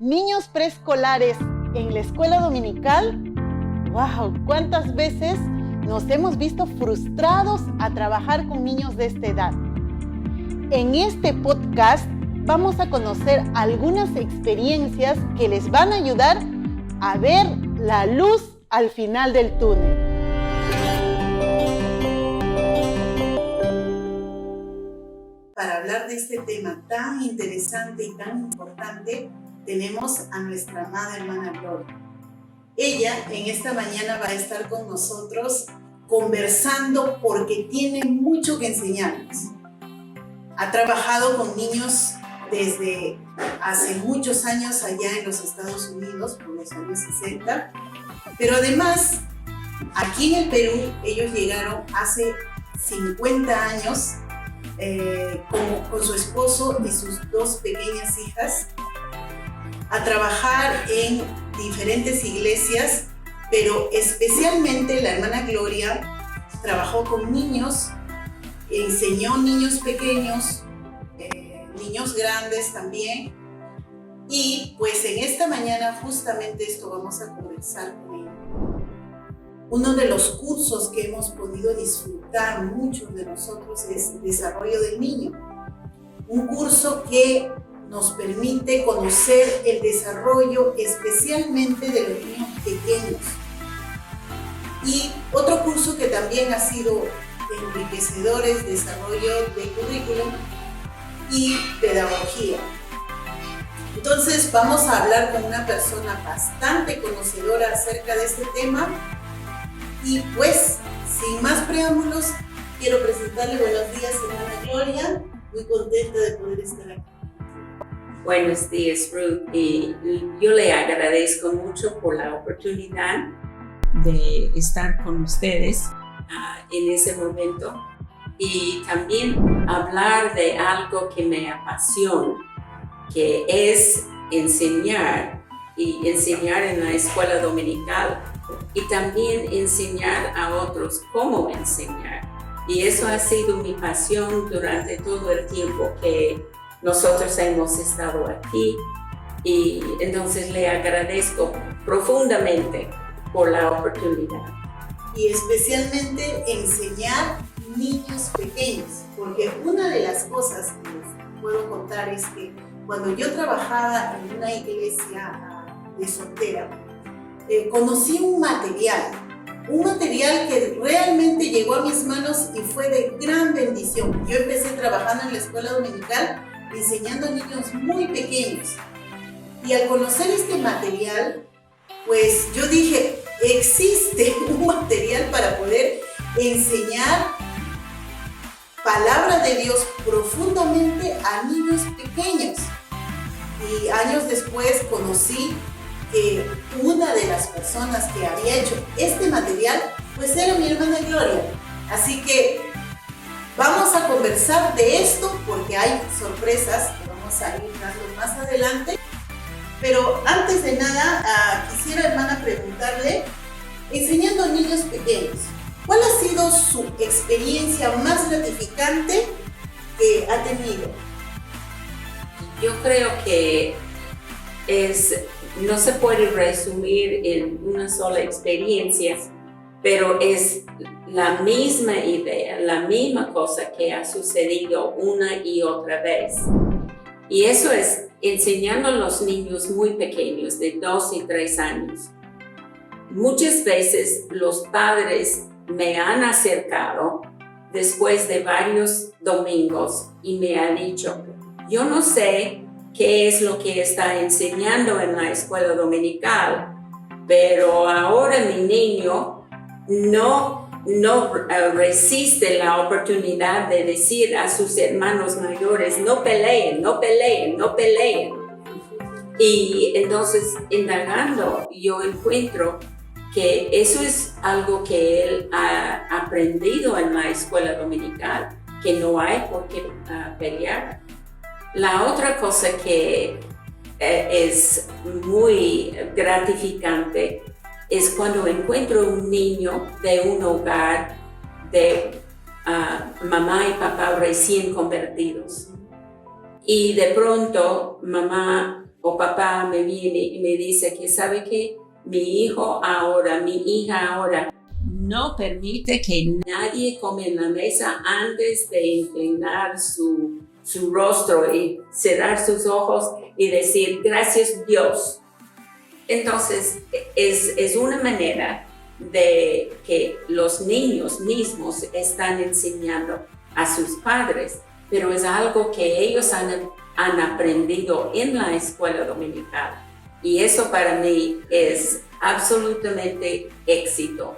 Niños preescolares en la escuela dominical. ¡Wow! ¿Cuántas veces nos hemos visto frustrados a trabajar con niños de esta edad? En este podcast vamos a conocer algunas experiencias que les van a ayudar a ver la luz al final del túnel. Para hablar de este tema tan interesante y tan importante, tenemos a nuestra amada hermana Gloria. Ella en esta mañana va a estar con nosotros conversando porque tiene mucho que enseñarnos. Ha trabajado con niños desde hace muchos años allá en los Estados Unidos, por los años 60, pero además aquí en el Perú ellos llegaron hace 50 años con su esposo y sus dos pequeñas hijas a trabajar en diferentes iglesias, pero especialmente la hermana Gloria trabajó con niños, enseñó niños pequeños, niños grandes también, y pues en esta mañana justamente esto vamos a conversar con ella. Uno de los cursos que hemos podido disfrutar muchos de nosotros es Desarrollo del Niño, un curso que nos permite conocer el desarrollo especialmente de los niños pequeños. Y otro curso que también ha sido enriquecedor es Desarrollo de Currículum y Pedagogía. Entonces vamos a hablar con una persona bastante conocedora acerca de este tema. Y pues, sin más preámbulos, quiero presentarle buenos días, hermana Gloria. Muy contenta de poder estar aquí. Buenos días, Ruth. Y yo le agradezco mucho por la oportunidad de estar con ustedes en ese momento y también hablar de algo que me apasiona, que es enseñar en la escuela dominical y también enseñar a otros cómo enseñar. Y eso ha sido mi pasión durante todo el tiempo que nosotros hemos estado aquí, y entonces le agradezco profundamente por la oportunidad. Y especialmente enseñar niños pequeños, porque una de las cosas que les puedo contar es que cuando yo trabajaba en una iglesia de soltera, conocí un material que realmente llegó a mis manos y fue de gran bendición. Yo empecé trabajando en la escuela dominical enseñando a niños muy pequeños, y al conocer este material, pues yo dije, existe un material para poder enseñar palabra de Dios profundamente a niños pequeños. Y años después conocí que una de las personas que había hecho este material pues era mi hermana Gloria. Así que vamos a conversar de esto porque hay sorpresas que vamos a ir dando más adelante. Pero antes de nada, quisiera, hermana, preguntarle, enseñando a niños pequeños, ¿cuál ha sido su experiencia más gratificante que ha tenido? Yo creo que no se puede resumir en una sola experiencia, pero es la misma idea, la misma cosa que ha sucedido una y otra vez. Y eso es enseñando a los niños muy pequeños, de 2 y 3 años. Muchas veces los padres me han acercado después de varios domingos y me han dicho, yo no sé qué es lo que está enseñando en la escuela dominical, pero ahora mi niño no resiste la oportunidad de decir a sus hermanos mayores, no peleen, no peleen, no peleen. Y entonces, indagando, yo encuentro que eso es algo que él ha aprendido en la escuela dominical, que no hay por qué pelear. La otra cosa que es muy gratificante es cuando encuentro un niño de un hogar de mamá y papá recién convertidos. Y de pronto mamá o papá me viene y me dice que sabe que mi hija ahora no permite que nadie come en la mesa antes de inclinar su rostro y cerrar sus ojos y decir gracias Dios. Entonces es una manera de que los niños mismos están enseñando a sus padres, pero es algo que ellos han aprendido en la escuela dominical. Y eso para mí es absolutamente éxito.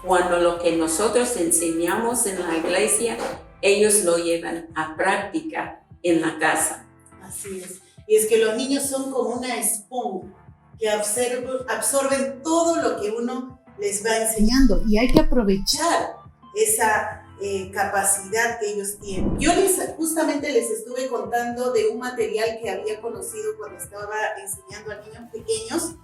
Cuando lo que nosotros enseñamos en la iglesia, ellos lo llevan a práctica en la casa. Así es. Y es que los niños son como una esponja que absorben todo lo que uno les va enseñando. Y hay que aprovechar esa capacidad que ellos tienen. Yo justamente les estuve contando de un material que había conocido cuando estaba enseñando a niños pequeños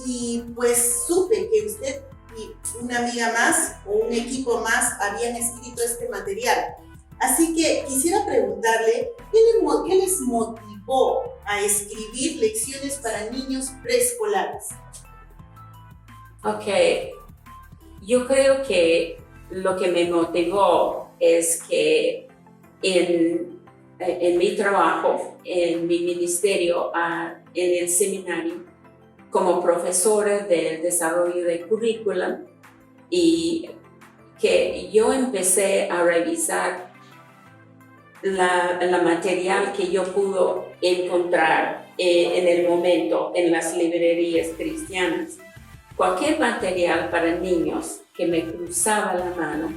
y pues supe que usted y una amiga más o un equipo más habían escrito este material. Así que quisiera preguntarle, ¿qué les motivó a escribir lecciones para niños preescolares? Ok, yo creo que lo que me motivó es que en mi trabajo, en mi ministerio, en el seminario, como profesora del desarrollo de currículum, y que yo empecé a revisar la material que yo pude encontrar en el momento en las librerías cristianas. Cualquier material para niños que me cruzaba la mano,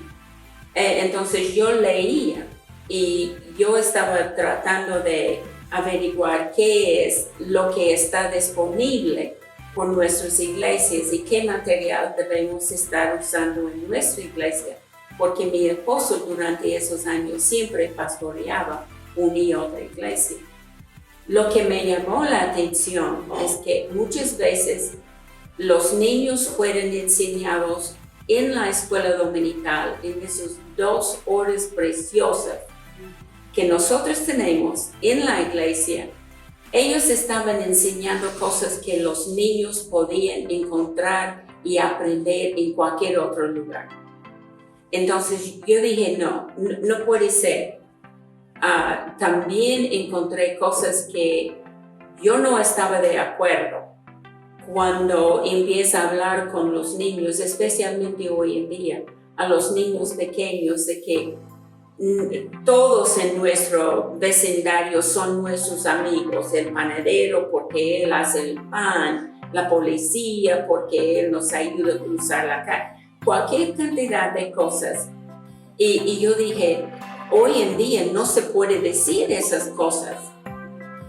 entonces yo leía y yo estaba tratando de averiguar qué es lo que está disponible por nuestras iglesias y qué material debemos estar usando en nuestra iglesia, porque mi esposo durante esos años siempre pastoreaba una y otra iglesia. Lo que me llamó la atención es que muchas veces los niños fueron enseñados en la escuela dominical, en esas 2 horas preciosas que nosotros tenemos en la iglesia. Ellos estaban enseñando cosas que los niños podían encontrar y aprender en cualquier otro lugar. Entonces yo dije, no puede ser. También encontré cosas que yo no estaba de acuerdo cuando empieza a hablar con los niños, especialmente hoy en día, a los niños pequeños, de que todos en nuestro vecindario son nuestros amigos, el panadero porque él hace el pan, la policía porque él nos ayuda a cruzar la calle, cualquier cantidad de cosas. Y yo dije, hoy en día no se puede decir esas cosas,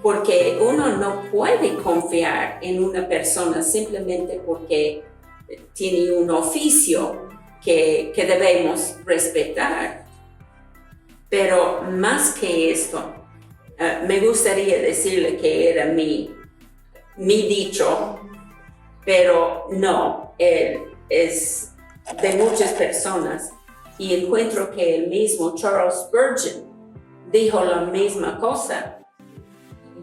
porque uno no puede confiar en una persona simplemente porque tiene un oficio que debemos respetar. Pero más que esto, me gustaría decirle que era mi dicho, pero no, es de muchas personas. Y encuentro que el mismo Charles Spurgeon dijo la misma cosa.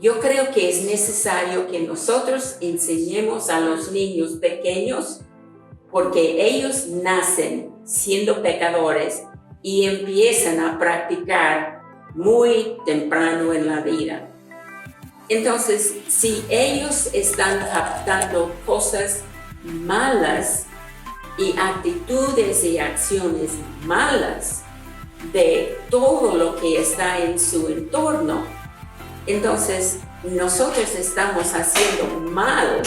Yo creo que es necesario que nosotros enseñemos a los niños pequeños, porque ellos nacen siendo pecadores y empiezan a practicar muy temprano en la vida. Entonces, si ellos están captando cosas malas y actitudes y acciones malas de todo lo que está en su entorno, entonces nosotros estamos haciendo mal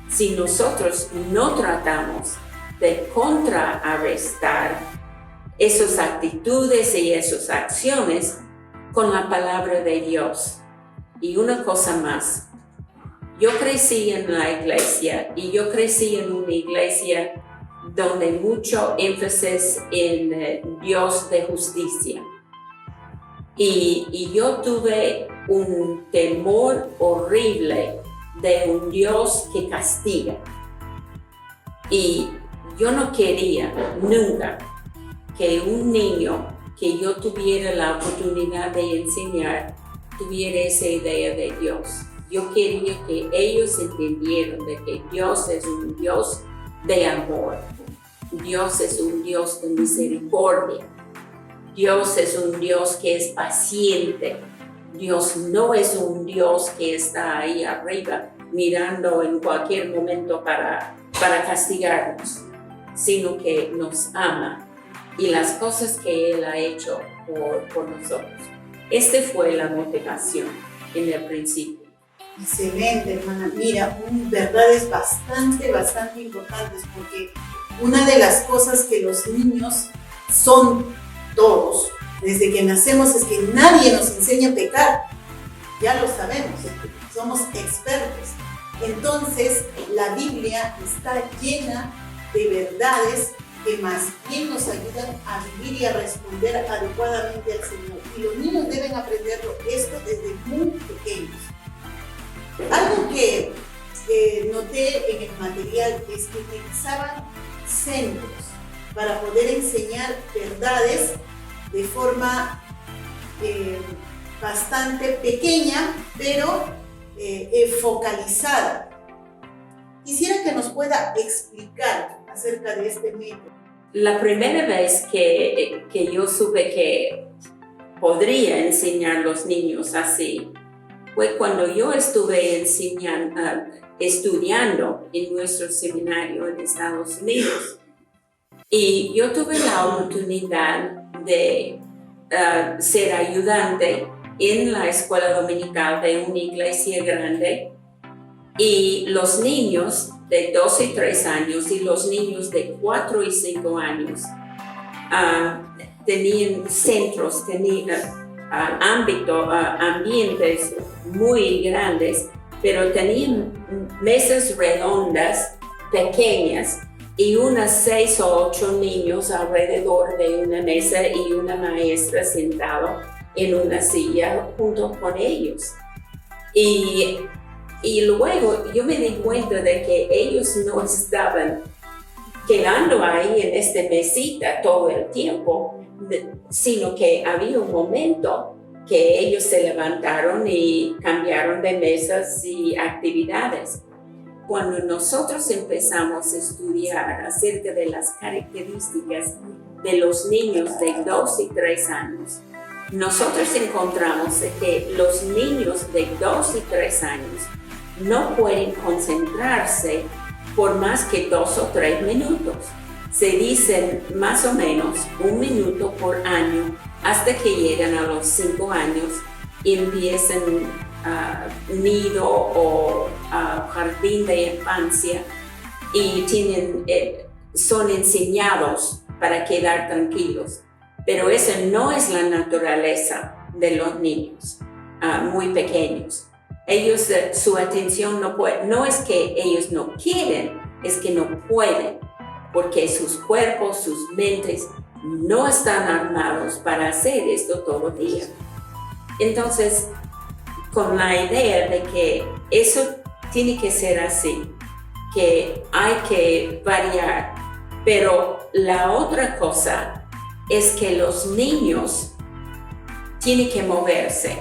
si nosotros no tratamos de contrarrestar esas actitudes y esas acciones con la palabra de Dios. Y una cosa más, yo crecí en la iglesia y yo crecí en una iglesia donde mucho énfasis en Dios de justicia. Y yo tuve un temor horrible de un Dios que castiga. Y yo no quería nunca que un niño que yo tuviera la oportunidad de enseñar tuviera esa idea de Dios. yo quería que ellos entendieran de que Dios es un Dios de amor. Dios es un Dios de misericordia. Dios es un Dios que es paciente. Dios no es un Dios que está ahí arriba mirando en cualquier momento para castigarnos, sino que nos ama y las cosas que Él ha hecho por nosotros. Esta fue la motivación en el principio. Excelente, hermana. Mira, verdades bastante importantes, porque una de las cosas que los niños son todos, desde que nacemos, es que nadie nos enseña a pecar. Ya lo sabemos, somos expertos. Entonces, la Biblia está llena de verdades que más bien nos ayudan a vivir y a responder adecuadamente al Señor. Y los niños deben aprenderlo esto desde muy pequeños. Algo que noté en el material es que utilizaban centros para poder enseñar verdades de forma bastante pequeña, pero focalizada. Quisiera que nos pueda explicar acerca de este método. La primera vez que yo supe que podría enseñar a los niños así fue cuando yo estuve estudiando en nuestro seminario en Estados Unidos. Y yo tuve la oportunidad de ser ayudante en la escuela dominical de una iglesia grande, y los niños de 2 y 3 años y los niños de 4 y 5 años tenían centros, tenían ambientes muy grandes, pero tenían mesas redondas pequeñas y unas 6 o 8 niños alrededor de una mesa y una maestra sentado en una silla junto con ellos. Y luego yo me di cuenta de que ellos no estaban quedando ahí en esta mesita todo el tiempo, sino que había un momento que ellos se levantaron y cambiaron de mesas y actividades. Cuando nosotros empezamos a estudiar acerca de las características de los niños de 2 y 3 años, nosotros encontramos que los niños de 2 y 3 años no pueden concentrarse por más que 2 o 3 minutos. Se dicen más o menos 1 minuto por año hasta que llegan a los 5 años y empiezan nido o jardín de infancia y son enseñados para quedar tranquilos. Pero esa no es la naturaleza de los niños muy pequeños. Ellos, su atención no es que ellos no quieren, es que no pueden, porque sus cuerpos, sus mentes no están armados para hacer esto todo el día. Entonces, con la idea de que eso tiene que ser así, que hay que variar, pero la otra cosa es que los niños tienen que moverse.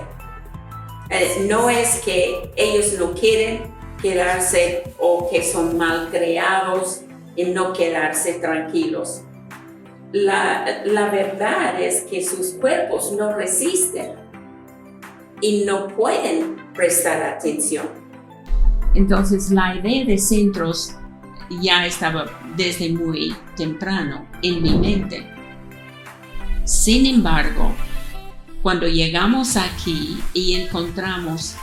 No es que ellos no quieren quedarse o que son mal creados y no quedarse tranquilos. La verdad es que sus cuerpos no resisten y no pueden prestar atención. Entonces, la idea de centros ya estaba desde muy temprano en mi mente. Sin embargo, cuando llegamos aquí y encontramos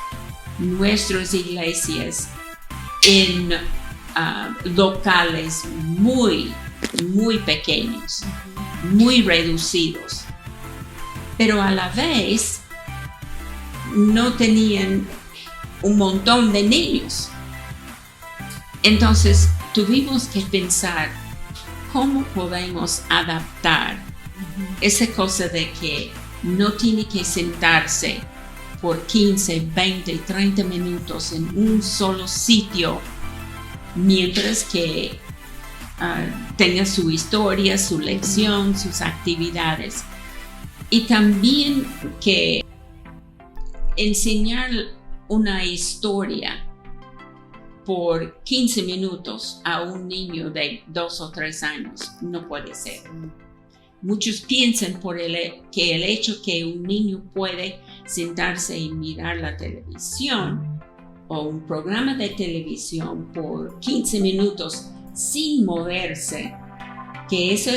nuestras iglesias en locales muy pequeños, muy reducidos, pero a la vez no tenían un montón de niños. Entonces tuvimos que pensar cómo podemos adaptar esa cosa de que no tiene que sentarse por 15, 20, 30 minutos en un solo sitio mientras que tenga su historia, su lección, sus actividades. Y también que enseñar una historia por 15 minutos a un niño de 2 o 3 años. No puede ser. Muchos piensan que el hecho que un niño puede sentarse y mirar la televisión o un programa de televisión por 15 minutos sin moverse, que eso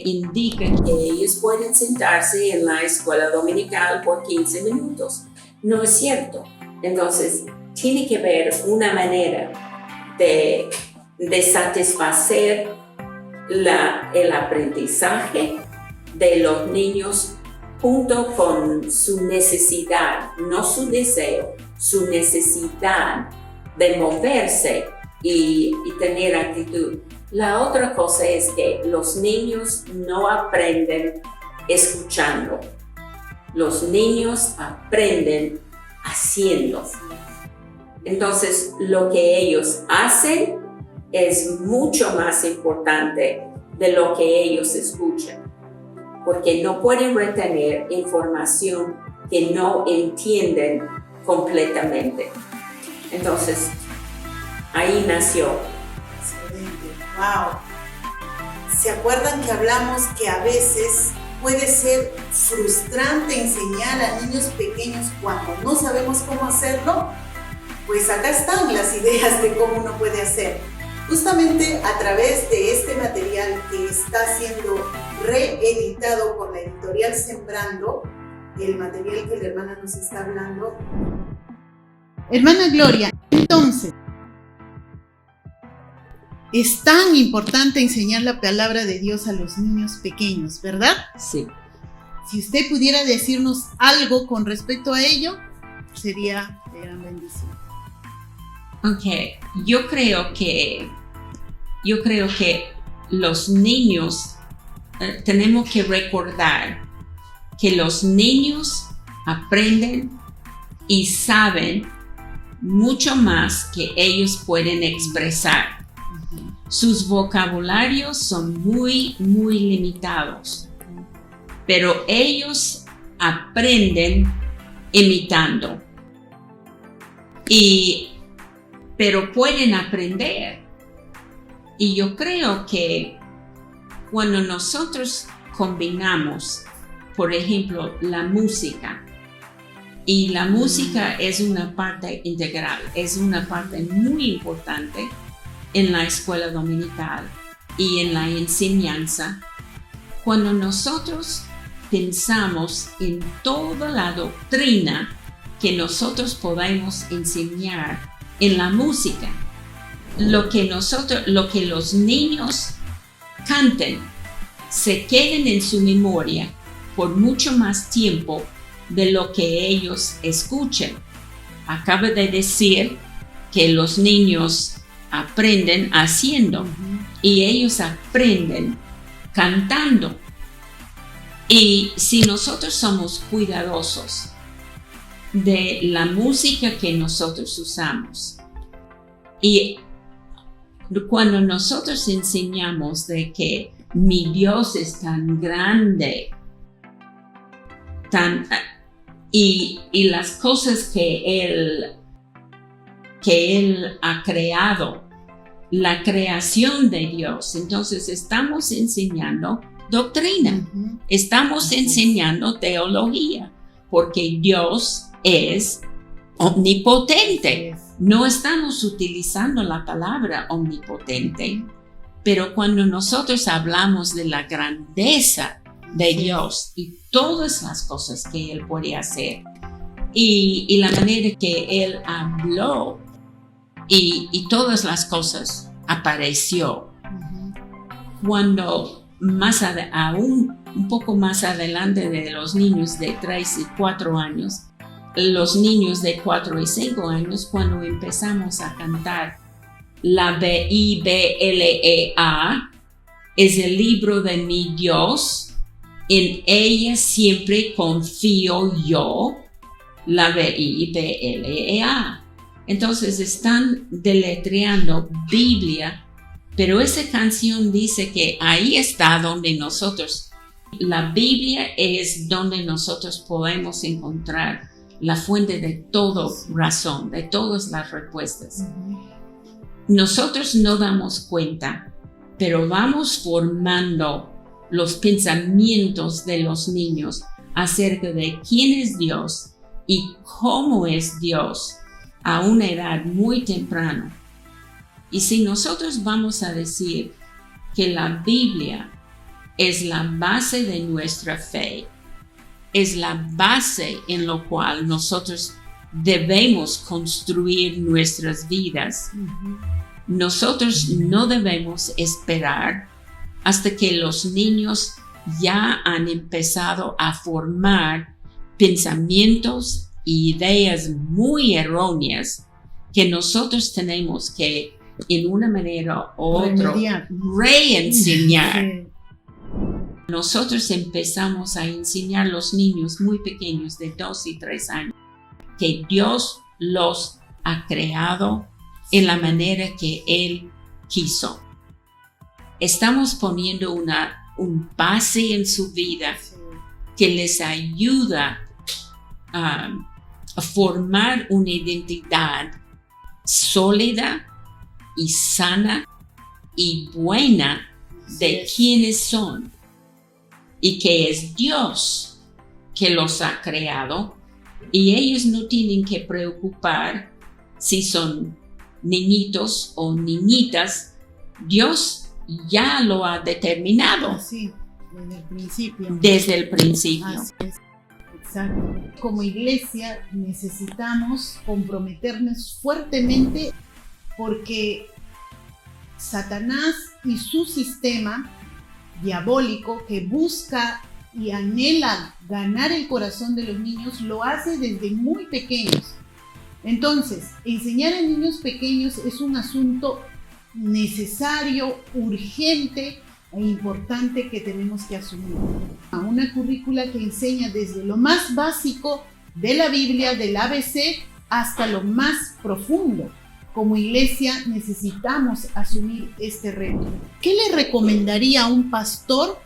indica que ellos pueden sentarse en la escuela dominical por 15 minutos. No es cierto. Entonces, tiene que haber una manera de satisfacer el aprendizaje de los niños junto con su necesidad, no su deseo, su necesidad de moverse y tener actitud. La otra cosa es que los niños no aprenden escuchando. Los niños aprenden haciendo. Entonces, lo que ellos hacen es mucho más importante de lo que ellos escuchan, porque no pueden retener información que no entienden completamente. Entonces, ahí nació. Excelente. Wow. ¿Se acuerdan que hablamos que a veces puede ser frustrante enseñar a niños pequeños cuando no sabemos cómo hacerlo? Pues acá están las ideas de cómo uno puede hacer. Justamente a través de este material que está siendo reeditado por la editorial Sembrando, el material que la hermana nos está hablando. Hermana Gloria, entonces, es tan importante enseñar la palabra de Dios a los niños pequeños, ¿verdad? Sí. Si usted pudiera decirnos algo con respecto a ello, sería de gran bendición. Ok, yo creo que los niños tenemos que recordar que los niños aprenden y saben mucho más que ellos pueden expresar. Sus vocabularios son muy, muy limitados, pero ellos aprenden imitando. Pero pueden aprender. Y yo creo que cuando nosotros combinamos, por ejemplo, la música, y la música es una parte integral, es una parte muy importante en la escuela dominical y en la enseñanza. Cuando nosotros pensamos en toda la doctrina que nosotros podemos enseñar en la música, lo que los niños canten se queden en su memoria por mucho más tiempo de lo que ellos escuchen. Acaba de decir que los niños aprenden haciendo y ellos aprenden cantando. Y si nosotros somos cuidadosos de la música que nosotros usamos, y cuando nosotros enseñamos de que mi Dios es tan grande, y las cosas que Él ha creado, la creación de Dios, entonces estamos enseñando doctrina, estamos enseñando teología, porque Dios es omnipotente. No estamos utilizando la palabra omnipotente, pero cuando nosotros hablamos de la grandeza de Dios y todas las cosas que Él puede hacer y la manera que Él habló y todas las cosas apareció, cuando aún un poco más adelante de los niños de 3 y 4 años, los niños de 4 y 5 años, cuando empezamos a cantar la Biblia, es el libro de mi Dios, en ella siempre confío yo, la Biblia. Entonces están deletreando Biblia, pero esa canción dice que ahí está donde nosotros, la Biblia es donde nosotros podemos encontrar la fuente de toda razón, de todas las respuestas. Nosotros no damos cuenta, pero vamos formando los pensamientos de los niños acerca de quién es Dios y cómo es Dios a una edad muy temprana. Y si nosotros vamos a decir que la Biblia es la base de nuestra fe, es la base en la cual nosotros debemos construir nuestras vidas, nosotros no debemos esperar hasta que los niños ya han empezado a formar pensamientos e ideas muy erróneas que nosotros tenemos que, en una manera u otra, reenseñar. Sí. Nosotros empezamos a enseñar a los niños muy pequeños de 2 y 3 años que Dios los ha creado en la manera que Él quiso. Estamos poniendo un base en su vida que les ayuda a formar una identidad sólida y sana y buena de quiénes son y que es Dios que los ha creado, y ellos no tienen que preocupar si son niñitos o niñitas. Dios ya lo ha determinado. Así, desde el principio. Desde el principio. Así es. Exacto. Como iglesia necesitamos comprometernos fuertemente porque Satanás y su sistema diabólico que busca y anhela ganar el corazón de los niños lo hace desde muy pequeños. Entonces, enseñar a niños pequeños es un asunto necesario, urgente e importante que tenemos que asumir. Una currícula que enseña desde lo más básico de la Biblia, del ABC, hasta lo más profundo. Como iglesia necesitamos asumir este reto. ¿Qué le recomendaría a un pastor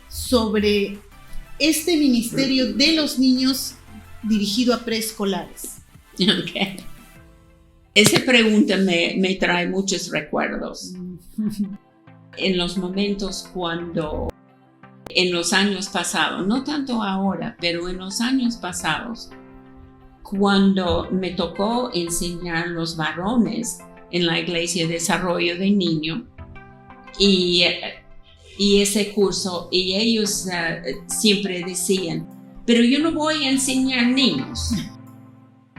sobre este ministerio de los niños dirigido a preescolares? Okay. Esa pregunta me trae muchos recuerdos. En los momentos cuando, en los años pasados, no tanto ahora, pero en los años pasados, cuando me tocó enseñar a los varones en la Iglesia de Desarrollo de Niños y ese curso, y ellos siempre decían, pero yo no voy a enseñar niños,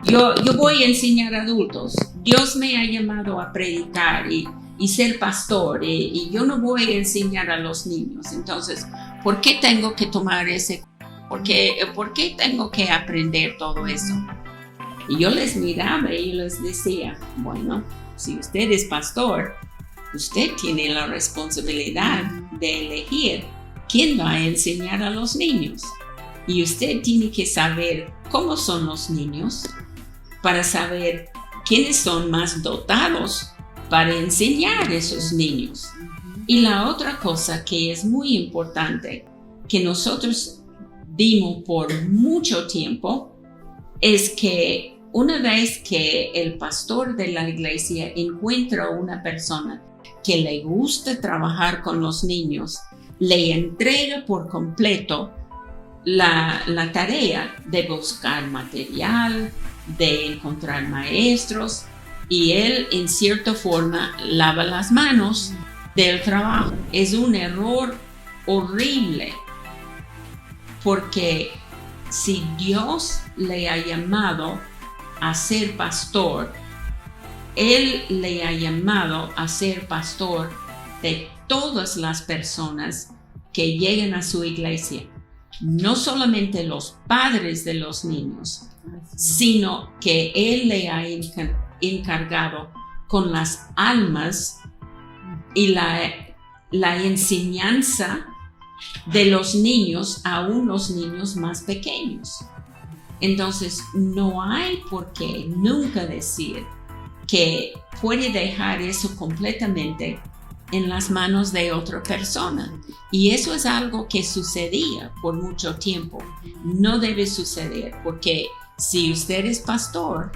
yo voy a enseñar adultos. Dios me ha llamado a predicar y ser pastor, y yo no voy a enseñar a los niños. Entonces, ¿por qué tengo que tomar ese? ¿Por qué tengo que aprender todo eso? Y yo les miraba y les decía, bueno, si usted es pastor, usted tiene la responsabilidad de elegir quién va a enseñar a los niños. Y usted tiene que saber cómo son los niños para saber quiénes son más dotados para enseñar a esos niños. Y la otra cosa que es muy importante, que nosotros vimos por mucho tiempo, es que una vez que el pastor de la iglesia encuentra a una persona que le gusta trabajar con los niños, le entrega por completo la tarea de buscar material, de encontrar maestros, y él en cierta forma lava las manos del trabajo. Es un error horrible, porque si Dios le ha llamado a ser pastor, Él le ha llamado a ser pastor de todas las personas que lleguen a su iglesia, no solamente los padres de los niños, sino que Él le ha encargado con las almas y la enseñanza de los niños, aún los niños más pequeños. Entonces, no hay por qué nunca decir que puede dejar eso completamente en las manos de otra persona. Y eso es algo que sucedía por mucho tiempo. No debe suceder, porque si usted es pastor,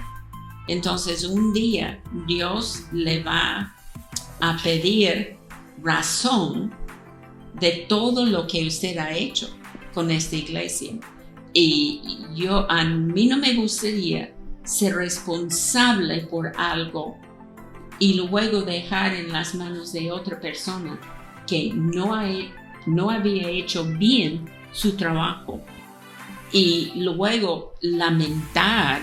entonces un día Dios le va a pedir razón de todo lo que usted ha hecho con esta iglesia. Y a mí no me gustaría ser responsable por algo y luego dejar en las manos de otra persona que no había hecho bien su trabajo, y luego lamentar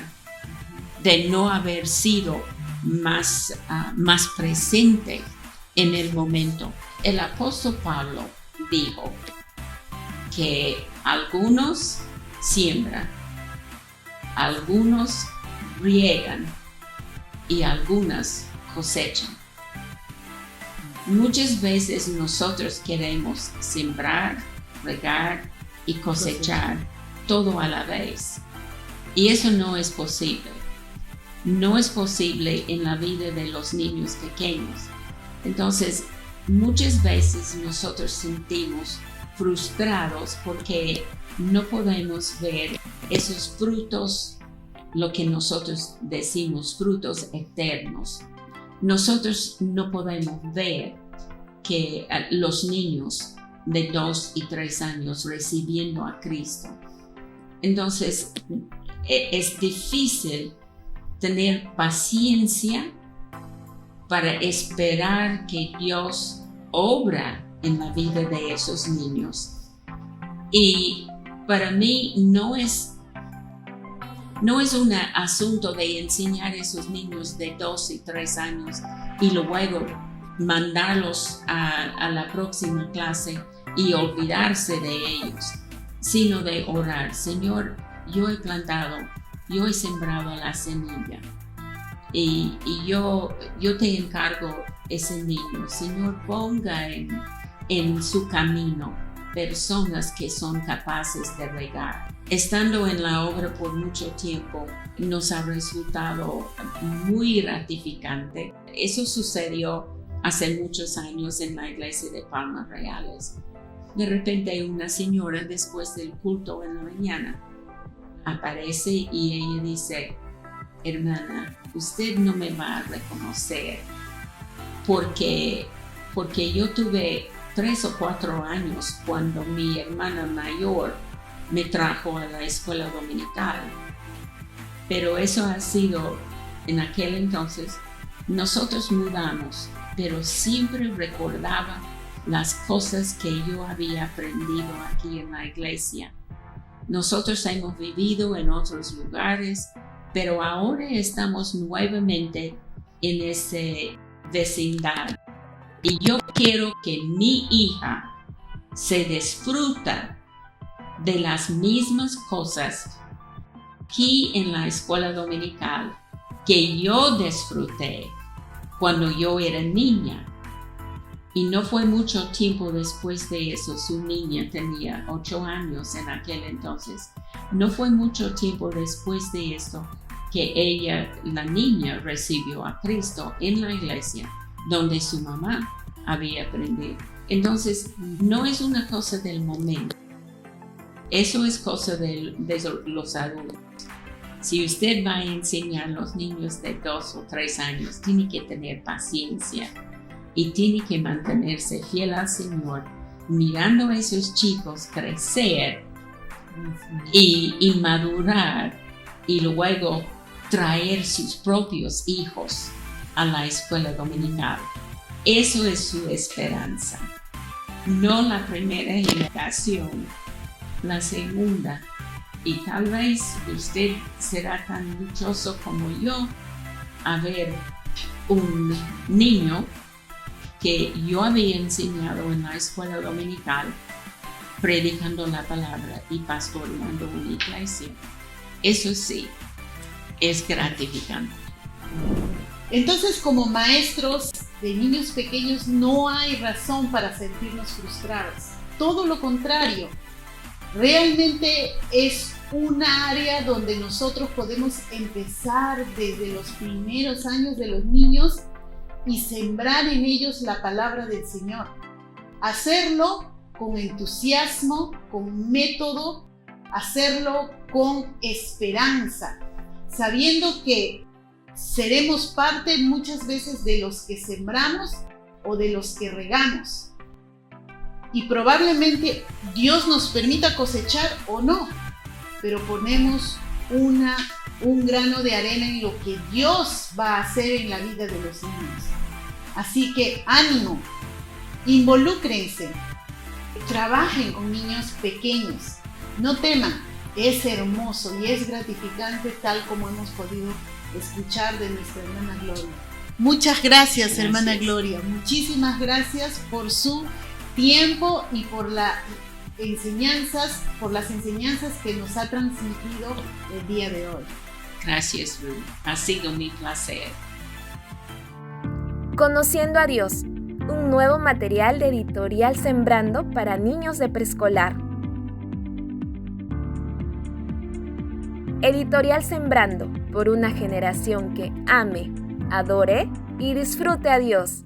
de no haber sido más presente en el momento. El apóstol Pablo dijo que algunos siembran, algunos riegan y algunas cosechan. Muchas veces nosotros queremos sembrar, regar y cosechar todo a la vez. Y eso no es posible. No es posible en la vida de los niños pequeños. Entonces, muchas veces nosotros sentimos frustrados porque no podemos ver esos frutos, lo que nosotros decimos frutos eternos. Nosotros no podemos ver que los niños de 2 y 3 años recibiendo a Cristo. Entonces, es difícil tener paciencia para esperar que Dios obra en la vida de esos niños. Y para mí no es un asunto de enseñar a esos niños de 2 y 3 años y luego mandarlos a la próxima clase y olvidarse de ellos, sino de orar. Señor, yo he plantado, yo he sembrado la semilla y yo te encargo ese niño. Señor, ponga en su camino personas que son capaces de regar. Estando en la obra por mucho tiempo, nos ha resultado muy gratificante. Eso sucedió hace muchos años en la iglesia de Palmas Reales. De repente una señora, después del culto en la mañana, aparece y ella dice: hermana, usted no me va a reconocer porque yo tuve 3 o 4 años cuando mi hermana mayor me trajo a la escuela dominical. Pero eso ha sido, en aquel entonces, nosotros mudamos, pero siempre recordaba las cosas que yo había aprendido aquí en la iglesia. Nosotros hemos vivido en otros lugares, pero ahora estamos nuevamente en esa vecindad. Y yo quiero que mi hija se disfruta de las mismas cosas aquí en la escuela dominical que yo disfruté cuando yo era niña. Y no fue mucho tiempo después de eso, su niña tenía 8 años en aquel entonces. No fue mucho tiempo después de esto que ella, la niña, recibió a Cristo en la iglesia donde su mamá había aprendido. Entonces, no es una cosa del momento. Eso es cosa de los adultos. Si usted va a enseñar a los niños de 2 o 3 años, tiene que tener paciencia y tiene que mantenerse fiel al Señor, mirando a esos chicos crecer y madurar y luego traer sus propios hijos a la escuela dominical. Eso es su esperanza. No la primera generación, la segunda. Y tal vez usted será tan dichoso como yo a ver un niño que yo había enseñado en la escuela dominical, predicando la palabra y pastoreando una iglesia. Eso sí, es gratificante. Entonces, como maestros de niños pequeños, no hay razón para sentirnos frustrados. Todo lo contrario. Realmente es una área donde nosotros podemos empezar desde los primeros años de los niños y sembrar en ellos la palabra del Señor. Hacerlo con entusiasmo, con método, hacerlo con esperanza, sabiendo que seremos parte muchas veces de los que sembramos o de los que regamos. Y probablemente Dios nos permita cosechar o no, pero ponemos un grano de arena en lo que Dios va a hacer en la vida de los niños. Así que ánimo, involúcrense, trabajen con niños pequeños, no teman, es hermoso y es gratificante tal como hemos podido escuchar de nuestra hermana Gloria. Muchas gracias, hermana Gloria, muchísimas gracias por su tiempo y por las enseñanzas que nos ha transmitido el día de hoy. Gracias, Ruth. Ha sido mi placer. Conociendo a Dios, un nuevo material de Editorial Sembrando para niños de preescolar. Editorial Sembrando, por una generación que ame, adore y disfrute a Dios.